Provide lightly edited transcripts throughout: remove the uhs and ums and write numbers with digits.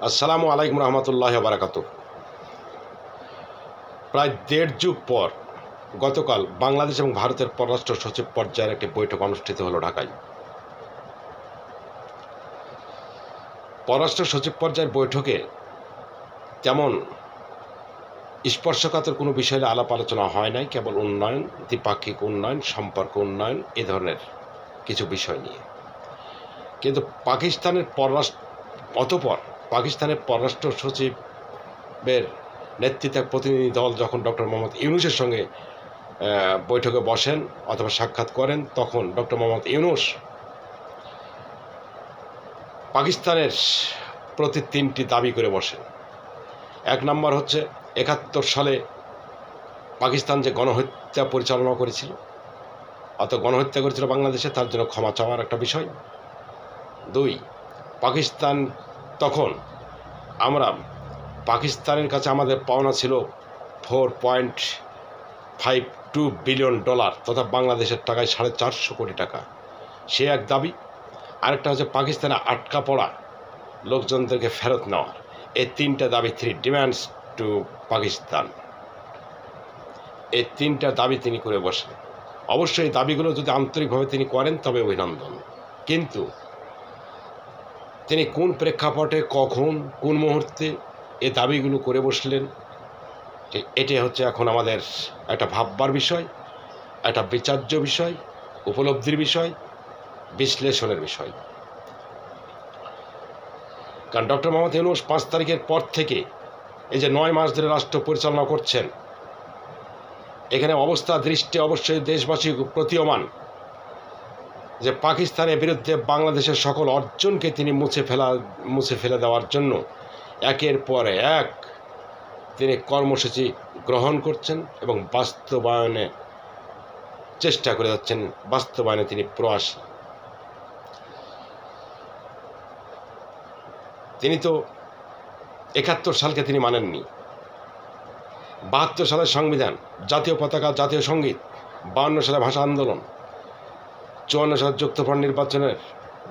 আসসালামু আলাইকুম রহমতুল্লাহি ওয়া বারাকাতুহু। প্রায় দেড় যুগ পর গতকাল বাংলাদেশ এবং ভারতের পররাষ্ট্র সচিব পর্যায়ের একটি বৈঠক অনুষ্ঠিত হলো ঢাকায়। পররাষ্ট্র সচিব পর্যায়ের বৈঠকে তেমন স্পর্শকাতর কোনো বিষয়ে আলাপ আলোচনা হয় নাই, কেবল উন্নয়ন, দ্বিপাক্ষিক উন্নয়ন, সম্পর্ক উন্নয়ন এ ধরনের কিছু বিষয় নিয়ে। কিন্তু পাকিস্তানের পররাষ্ট্র সচিবের নেতৃত্বে প্রতিনিধি দল যখন ডক্টর মোহাম্মদ ইউনূসের সঙ্গে বৈঠকে বসেন অথবা সাক্ষাৎ করেন, তখন ডক্টর মোহাম্মদ ইউনূস পাকিস্তানের প্রতি তিনটি দাবি করে বসেন। এক নম্বর হচ্ছে ৭১ সালে পাকিস্তান যে গণহত্যা পরিচালনা করেছিল, গণহত্যা করেছিল বাংলাদেশে, তার জন্য ক্ষমা চাওয়ার একটা বিষয়। দুই, পাকিস্তানের কাছে আমাদের পাওনা ছিল $4.52 বিলিয়ন, তথা বাংলাদেশের টাকায় 450 কোটি টাকা, সে এক দাবি। আরেকটা হচ্ছে পাকিস্তানে আটকা পড়া লোকজনদেরকে ফেরত নেওয়ার। এই তিনটা দাবি, 3 ডিমান্ডস টু পাকিস্তান, এই তিনটা দাবি তিনি করে বসেন। অবশ্যই এই দাবিগুলো যদি আন্তরিকভাবে তিনি করেন তবে অভিনন্দন, কিন্তু তিনি কোন প্রেক্ষাপটে, কখন, কোন মুহূর্তে এই দাবিগুলো করে বসলেন, এটি হচ্ছে এখন আমাদের একটা ভাববার বিষয়, একটা বিচার্য বিষয়, উপলব্ধির বিষয়, বিশ্লেষণের বিষয়। কারণ ডক্টর মোহাম্মদ ইউনূস 5 তারিখের পর থেকে এই যে 9 মাস ধরে রাষ্ট্র পরিচালনা করছেন, এখানে অবস্থা দৃষ্টি অবশ্যই দেশবাসী প্রতীয়মান যে পাকিস্তানের বিরুদ্ধে বাংলাদেশের সকল অর্জনকে তিনি মুছে ফেলে দেওয়ার জন্য একের পর এক তিনি কর্মসূচি গ্রহণ করছেন এবং বাস্তবায়নে চেষ্টা করে যাচ্ছেন, বাস্তবায়নে তিনি প্রয়াসী। তিনি তো ৭১ সালকে তিনি মানেননি। ৭২ সালের সংবিধান, জাতীয় পতাকা, জাতীয় সঙ্গীত, ৫২ সালে ভাষা আন্দোলন, ৫৪ সালের যুক্তফ্রন্ট নির্বাচনের,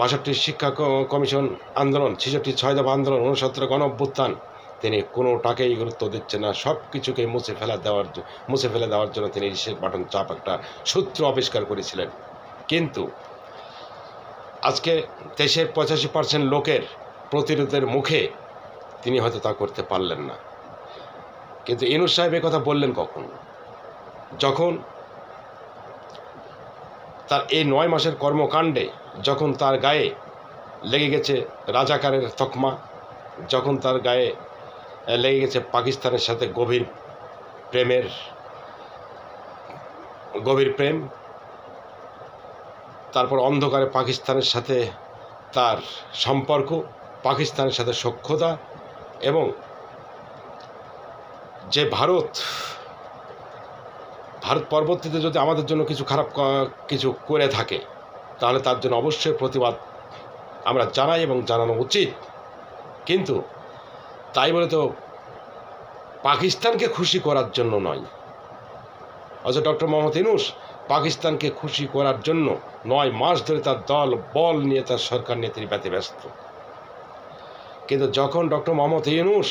৬২ শিক্ষা কমিশন আন্দোলন, ৬৬ 6 দফা আন্দোলন, ৬৯ গণ অভ্যুত্থান, তিনি কোনোটাকেই গুরুত্ব দিচ্ছেন না। সব কিছুকে মুছে ফেলে দেওয়ার জন্য তিনি রিসেট বাটন চাপ একটা সূত্র আবিষ্কার করেছিলেন। কিন্তু আজকে দেশের ৮৫% লোকের প্রতিরোধের মুখে তিনি হয়তো তা করতে পারলেন না। কিন্তু ইউনূস সাহেব কথা বললেন কখন? যখন তার এই 9 মাসের কর্মকাণ্ডে, যখন তার গায়ে লেগে গেছে রাজাকারের তকমা, যখন তার গায়ে লেগে গেছে পাকিস্তানের সাথে গভীর প্রেম, তারপর অন্ধকারে পাকিস্তানের সাথে তার সম্পর্ক, পাকিস্তানের সাথে সখ্যতা, এবং যে ভারত পরবর্তীতে যদি আমাদের জন্য কিছু খারাপ কিছু করে থাকে, তাহলে তার জন্য অবশ্যই প্রতিবাদ আমরা জানাই এবং জানানো উচিত। কিন্তু তাই বলে তো পাকিস্তানকে খুশি করার জন্য নয়। অথচ ডক্টর মোহাম্মদ ইউনূস পাকিস্তানকে খুশি করার জন্য 9 মাস ধরে তার দল বল নিয়ে, তার সরকার নিয়ে তিনি ব্যতিব্যস্ত। কিন্তু যখন ডক্টর মোহাম্মদ ইউনূস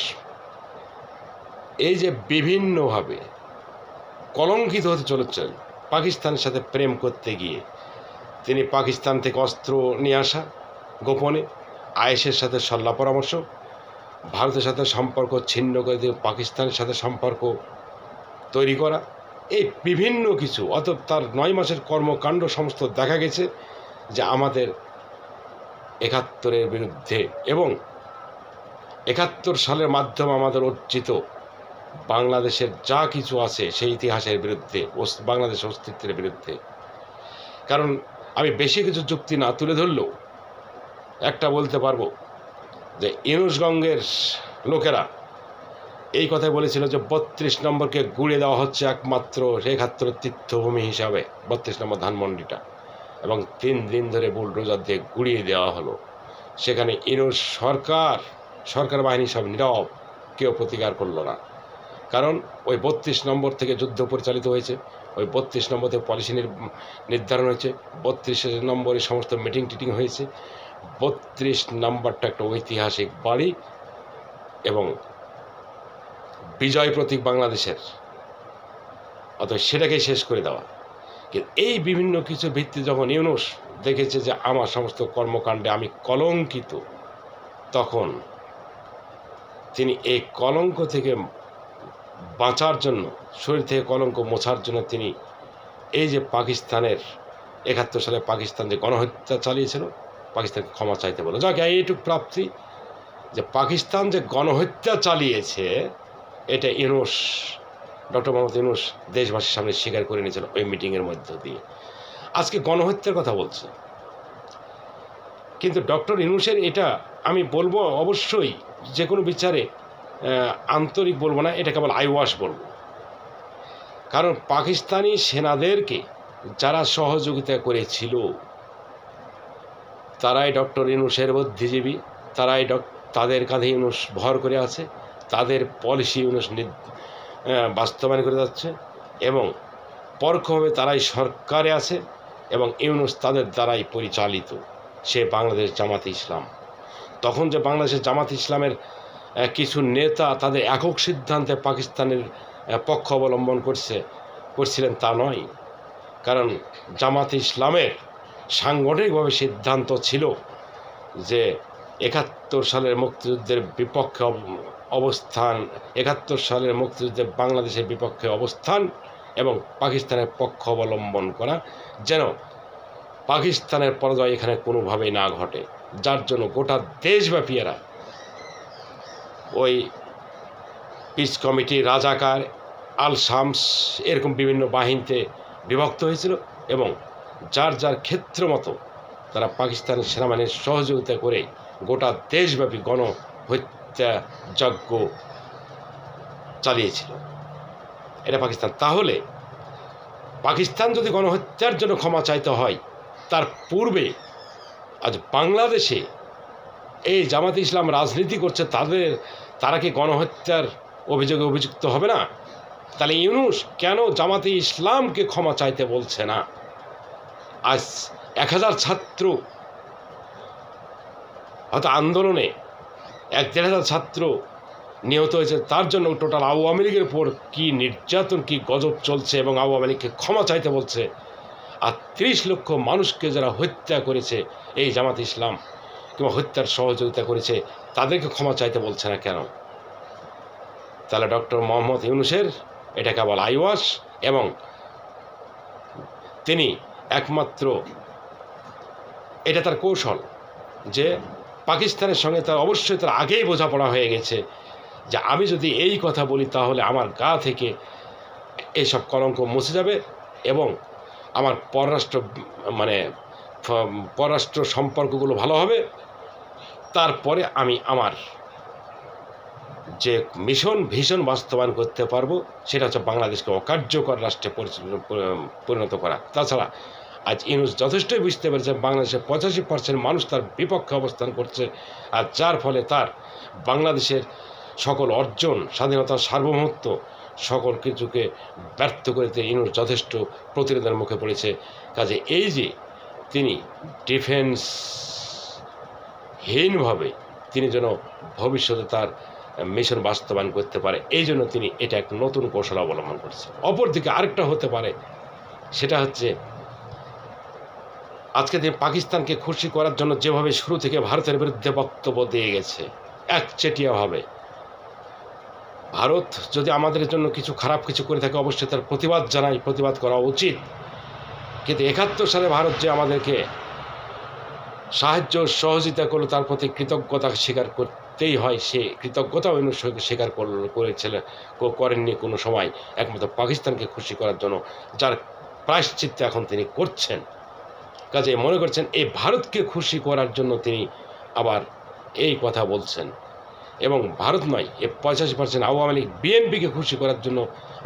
এই যে বিভিন্নভাবে কলঙ্কিত হতে চলেছেন পাকিস্তানের সাথে প্রেম করতে গিয়ে, তিনি পাকিস্তান থেকে অস্ত্র নিয়ে আসা, গোপনে আইএসের সাথে সল্লা পরামর্শ, ভারতের সাথে সম্পর্ক ছিন্ন করে দিয়ে পাকিস্তানের সাথে সম্পর্ক তৈরি করা, এই বিভিন্ন কিছু, অর্থাৎ তার 9 মাসের কর্মকাণ্ড সমস্ত দেখা গেছে যে আমাদের ৭১-এর বিরুদ্ধে এবং ৭১ সালের মাধ্যমে আমাদের অর্জিত বাংলাদেশের যা কিছু আছে সেই ইতিহাসের বিরুদ্ধে, বাংলাদেশের অস্তিত্বের বিরুদ্ধে। কারণ আমি বেশি কিছু যুক্তি না তুলে ধরলেও একটা বলতে পারবো যে ইউনূসগঞ্জের লোকেরা এই কথাই বলেছিল যে ৩২ নম্বরকে গুড়িয়ে দেওয়া হচ্ছে একমাত্র ৭১ তীর্থভূমি হিসাবে, ৩২ নম্বর ধানমন্ডিটা, এবং 3 দিন ধরে বুলডোজার দিয়ে গুড়িয়ে দেওয়া হলো। সেখানে ইউনূস সরকার বাহিনী সব নীরব, কেউ প্রতিকার করল না। কারণ ওই ৩২ নম্বর থেকে যুদ্ধ পরিচালিত হয়েছে, ওই ৩২ নম্বর থেকে পলিসি নির্ধারণ হয়েছে, ৩২ নম্বরে সমস্ত মিটিং হয়েছে। ৩২ নম্বরটা একটা ঐতিহাসিক বাড়ি, এবং বিজয় প্রতীক বাংলাদেশের, অথবা সেটাকে শেষ করে দেওয়া। কিন্তু এই বিভিন্ন কিছু ভিত্তি যখন ইউনূস দেখেছে যে আমার সমস্ত কর্মকাণ্ডে আমি কলঙ্কিত, তখন তিনি এই কলঙ্ক থেকে বাঁচার জন্য, শরীর থেকে কলঙ্ক মোছার জন্য তিনি এই যে পাকিস্তানের ৭১ সালে পাকিস্তান যে গণহত্যা চালিয়েছিল, পাকিস্তানকে ক্ষমা চাইতে বলো, যাকে এইটুক প্রাপ্তি যে পাকিস্তান যে গণহত্যা চালিয়েছে এটা ইউনূস, ডক্টর মোহাম্মদ ইউনূস দেশবাসীর সামনে স্বীকার করে নিয়েছিল ওই মিটিংয়ের মধ্য দিয়ে। আজকে গণহত্যার কথা বলছে, কিন্তু ডক্টর ইউনূসের এটা আমি বলবো অবশ্যই যে কোনো বিচারে আন্তরিক বলবো না, এটা কেবল আইওয়াশ বলবো। কারণ পাকিস্তানি সেনাদেরকে যারা সহযোগিতা করেছিল তারাই ডক্টর ইউনূসের বুদ্ধিজীবী, তারাই তাদের কাঁধে ইউনূস ভর করে আছে, তাদের পলিসি ইউনূস বাস্তবায়ন করে যাচ্ছে, এবং পরোক্ষভাবে তারাই সরকারে আছে এবং ইউনূস তাদের দ্বারাই পরিচালিত। সে বাংলাদেশ জামাতে ইসলাম, তখন যে বাংলাদেশের জামাতে ইসলামের কিছু নেতা তাদের একক সিদ্ধান্তে পাকিস্তানের পক্ষ অবলম্বন করছিলেন তা নয়। কারণ জামাতে ইসলামের সাংগঠনিকভাবে সিদ্ধান্ত ছিল যে ৭১ সালের মুক্তিযুদ্ধের বিপক্ষে অবস্থান, ৭১ সালের মুক্তিযুদ্ধে বাংলাদেশের বিপক্ষে অবস্থান এবং পাকিস্তানের পক্ষ অবলম্বন করা, যেন পাকিস্তানের পরাজয় এখানে কোনোভাবেই না ঘটে। যার জন্য গোটা দেশব্যাপী এরা ওই পিস কমিটি, রাজাকার, আল শামস এরকম বিভিন্ন বাহিনীতে বিভক্ত হয়েছিল এবং যার যার ক্ষেত্র মতো তারা পাকিস্তানের সেনাবাহিনীর সহযোগিতা করে গোটা দেশব্যাপী গণহত্যাযজ্ঞ চালিয়েছিল এটা পাকিস্তান। তাহলে পাকিস্তান যদি গণহত্যার জন্য ক্ষমা চাইতে হয়, তার পূর্বে আজ বাংলাদেশে এই জামাতে ইসলাম রাজনীতি করছে, তারা কি গণহত্যার অভিযোগে অভিযুক্ত হবে না? তাহলে ইউনূস কেন জামাতে ইসলামকে ক্ষমা চাইতে বলছে না? আজ ১,০০০ ছাত্র, হয়তো আন্দোলনে ১,৫০০ ছাত্র নিহত হয়েছে, তার জন্য টোটাল আওয়ামী লীগের উপর কী নির্যাতন, কী গজব চলছে, এবং আওয়ামী লীগকে ক্ষমা চাইতে বলছে। আর ৩০ লক্ষ মানুষকে যারা হত্যা করেছে এই জামাত ইসলাম কিংবা হত্যার সহযোগিতা করেছে, তাদেরকে ক্ষমা চাইতে বলছে না কেন? তাহলে ডক্টর মোহাম্মদ ইউনূসের এটা কেবল আইওয়াশ, এবং তিনি একমাত্র এটা তার কৌশল যে পাকিস্তানের সঙ্গে তার অবশ্যই তার আগেই বোঝাপড়া হয়ে গেছে যে আমি যদি এই কথা বলি তাহলে আমার গা থেকে এইসব কলঙ্ক মুছে যাবে এবং আমার পররাষ্ট্র সম্পর্কগুলো ভালো হবে। তারপরে আমি আমার যে ভীষণ বাস্তবায়ন করতে পারবো, সেটা হচ্ছে বাংলাদেশকে অকার্যকর রাষ্ট্রে পরিণত করা। তাছাড়া আজ ইউনূস যথেষ্টই বুঝতে পেরেছে বাংলাদেশের 85% মানুষ তার বিপক্ষে অবস্থান করছে, আর যার ফলে তার বাংলাদেশের সকল অর্জন, স্বাধীনতার সার্বভৌমত্ব সকল কিছুকে ব্যর্থ করতে ইউনূস যথেষ্ট প্রতিরোধের মুখে পড়েছে। কাজে এই যে তিনি ডিফেন্সহীনভাবে তিনি যেন ভবিষ্যতে তার মিশন বাস্তবায়ন করতে পারে, এই জন্য তিনি এটা এক নতুন কৌশল অবলম্বন করছে। অপরদিকে আরেকটা হতে পারে, সেটা হচ্ছে আজকে তিনি পাকিস্তানকে খুশি করার জন্য যেভাবে শুরু থেকে ভারতের বিরুদ্ধে বক্তব্য দিয়ে গেছে একচেটিয়াভাবে, ভারত যদি আমাদের জন্য কিছু খারাপ কিছু করে থাকে অবশ্যই তার প্রতিবাদ করা উচিত। কিন্তু ৭১ সালে ভারত যে আমাদেরকে সাহায্য সহযোগিতা করলো তার প্রতি কৃতজ্ঞতা স্বীকার করতেই হয়। সে কৃতজ্ঞতাও স্বীকার করেননি কোনো সময়, একমাত্র পাকিস্তানকে খুশি করার জন্য, যার প্রায়শ্চিত্ত এখন তিনি করছেন। কাজে মনে করছেন এই ভারতকে খুশি করার জন্য তিনি আবার এই কথা বলছেন, এবং ভারত নয়, 85% আওয়ামী লীগ বিএনপিকে খুশি করার জন্য,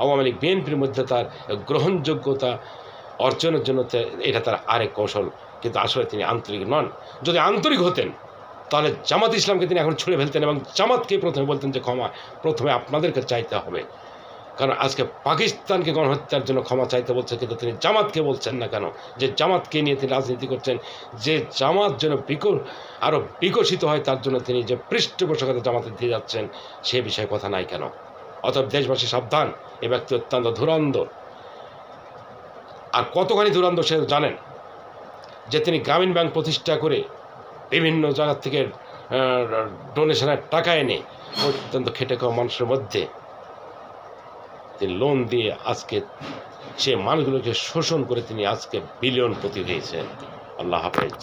আওয়ামী লীগ বিএনপির মধ্যে তার গ্রহণযোগ্যতা অর্জনের জন্য এটা তার আরেক কৌশল। কিন্তু আসলে তিনি আন্তরিক নন। যদি আন্তরিক হতেন তাহলে জামাত ইসলামকে তিনি এখন ছুঁড়ে ফেলতেন এবং জামাতকে প্রথমে বলতেন যে ক্ষমা প্রথমে আপনাদেরকে চাইতে হবে। কারণ আজকে পাকিস্তানকে গণহত্যার জন্য ক্ষমা চাইতে বলছে, কিন্তু তিনি জামাতকে বলছেন না কেন? যে জামাতকে নিয়ে তিনি রাজনীতি করছেন, যে জামাত যেন আরও বিকশিত হয় তার জন্য তিনি যে পৃষ্ঠপোষকতা জামাতে দিয়ে যাচ্ছেন, সে বিষয়ে কথা নাই কেন? অতএব দেশবাসী সাবধান, এ ব্যক্তি অত্যন্ত ধুরন্ধর। আর কতখানি ধুরন্ধর সে জানেন যে তিনি গ্রামীণ ব্যাংক প্রতিষ্ঠা করে বিভিন্ন জায়গা থেকে ডোনেশনের টাকা এনে অত্যন্ত খেটে খাওয়া মানুষের মধ্যে তিনি লোন দিয়ে আজকে সে মানুষগুলোকে শোষণ করে তিনি আজকে বিলিয়নপতি হয়েছেন। আল্লাহ হাফেজ।